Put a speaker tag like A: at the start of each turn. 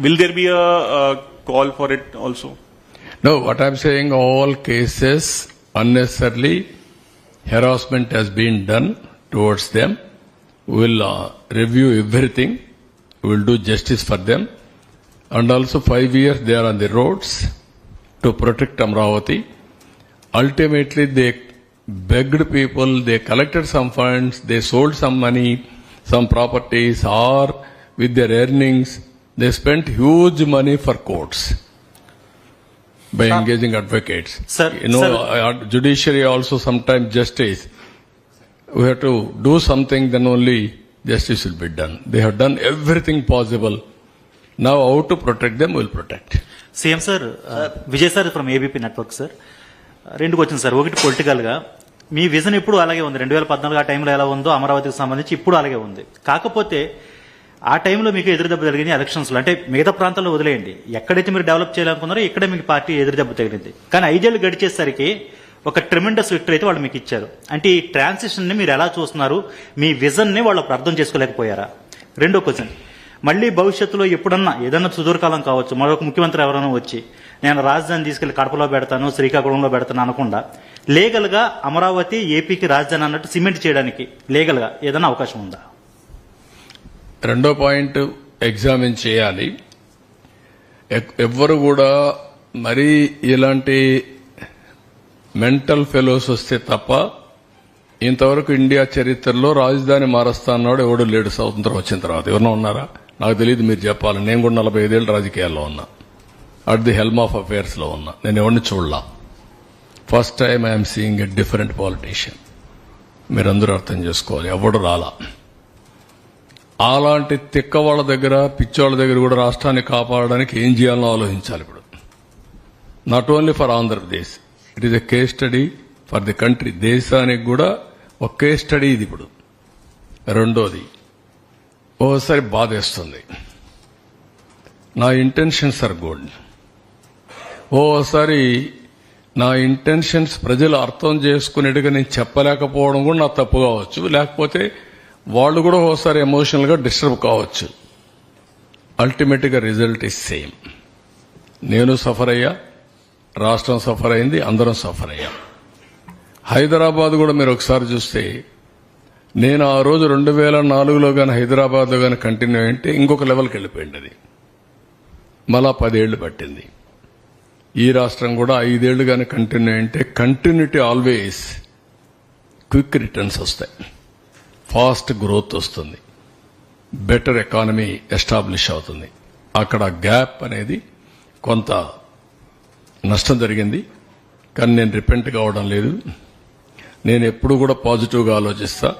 A: will there be a call for it also?
B: No, what I'm saying, all cases unnecessarily harassment has been done towards them. We'll review everything. We'll do justice for them. And also 5 years they are on the roads to protect Amravati. Ultimately they begged people, they collected some funds, they sold some money, some properties, or with their earnings, they spent huge money for courts by engaging advocates.
C: Sir,
B: Judiciary also sometimes justice. We have to do something, then only justice will be done. They have done everything possible. Now how to protect them, we'll protect.
C: CM sir, Vijay sir from ABP network sir. రెండు question sir. ఒకటి political గా మీ vision ఇప్పుడు అలాగే ఉంది. 2014 ఆ టైంలో ఎలా ఉందో అమరావతికి సంబంధించి ఇప్పుడు అలాగే ఉంది. కాకపోతే ఆ టైంలో మీకు ఎదురుదెబ్బ జరిగింది ఎలక్షన్స్ లో. అంటే మిగతా ప్రాంతాల్లో వదిలేయండి, ఎక్కడైతే మీరు డెవలప్ చేయాలనుకున్నారో ఇక్కడే మీకు పార్టీ ఎదురుదెబ్బ తగిలింది. కానీ 5 ఏళ్ళు గడిచేసరికి ఒక ట్రెమెండస్ విక్టరీ అయితే వాళ్ళు మీకు ఇచ్చారు. అంటే ఈ ట్రాన్సిషన్ ని మీరు ఎలా చూస్తున్నారు? మీ విజన్ ని వాళ్ళు అర్థం చేసుకోలేకపోయారా? రెండో క్వశ్చన్, మళ్ళీ భవిష్యత్తులో ఎప్పుడన్నా ఏదన్నా సుదూరకాలం కావచ్చు, మరొక ముఖ్యమంత్రి ఎవరైనా వచ్చి నేను రాజధాని తీసుకెళ్లి కడపలో పెడతాను, శ్రీకాకుళంలో పెడతాను అనకుండా లీగల్ గా అమరావతి ఏపీకి రాజధాని అన్నట్టు సిమెంట్ చేయడానికి లీగల్ గా ఏదైనా అవకాశం ఉందా?
B: రెండో పాయింట్ ఎగ్జామిన్ చేయాలి. ఎవ్వరు కూడా మరీ ఇలాంటి మెంటల్ ఫెలోస్ వస్తే తప్ప ఇంతవరకు ఇండియా చరిత్రలో రాజధాని మారుస్తాన్నాడు ఎవడు లేడు. స్వతంత్రం వచ్చిన తర్వాత ఎవరన్నా ఉన్నారా? నాకు తెలియదు, మీరు చెప్పాలి. నేను కూడా 45 ఏళ్ళు రాజకీయాల్లో ఉన్నా, at the helm of affairs లో ఉన్నా. నేను ఎవరిని చూడలా. First time I'm seeing a different politician. మీరందరూ అర్థం చేసుకోవాలి, ఎవడు రాలా. అలాంటి తిక్క వాళ్ళ దగ్గర, పిచ్చోళ్ళ దగ్గర కూడా రాష్ట్రాన్ని కాపాడడానికి ఏం చేయాలో ఆలోచించాలి ఇప్పుడు. Not only for Andhra Pradesh, it is a case study for the country. దేశానికి కూడా ఒక కేస్ స్టడీ ఇది ఇప్పుడు. రెండోది, ఓసారి బాధేస్తుంది. నా ఇంటెన్షన్స్ ఆర్ గుడ్. ఓసారి నా ఇంటెన్షన్స్ ప్రజలు అర్థం చేసుకునేట్టుగా నేను చెప్పలేకపోవడం కూడా నా తప్పు కావచ్చు. లేకపోతే వాళ్ళు కూడా ఓసారి ఎమోషనల్ గా డిస్టర్బ్ కావచ్చు. అల్టిమేట్ గా రిజల్ట్ ఇస్ సేమ్. నేను సఫర్ అయ్యా, రాష్ట్రం సఫర్ అయింది, అందరం సఫర్ అయ్యాం. హైదరాబాద్ కూడా మీరు ఒకసారి చూస్తే, నేను ఆ రోజు 2004లో కానీ హైదరాబాద్ లో కానీ కంటిన్యూ అయింటే ఇంకొక లెవెల్కి వెళ్ళిపోయింది. అది మళ్ళా 10 ఏళ్లు పట్టింది. ఈ రాష్ట్రం కూడా 5 ఏళ్లు కానీ కంటిన్యూ అయింటే కంటిన్యూటీ ఆల్వేస్ క్విక్ రిటర్న్స్ వస్తాయి, ఫాస్ట్ గ్రోత్ వస్తుంది, బెటర్ ఎకానమీ ఎస్టాబ్లిష్ అవుతుంది. అక్కడ గ్యాప్ అనేది కొంత నష్టం జరిగింది, కానీ నేను రిపెంట్ కావడం లేదు. నేను ఎప్పుడు కూడా పాజిటివ్గా ఆలోచిస్తా.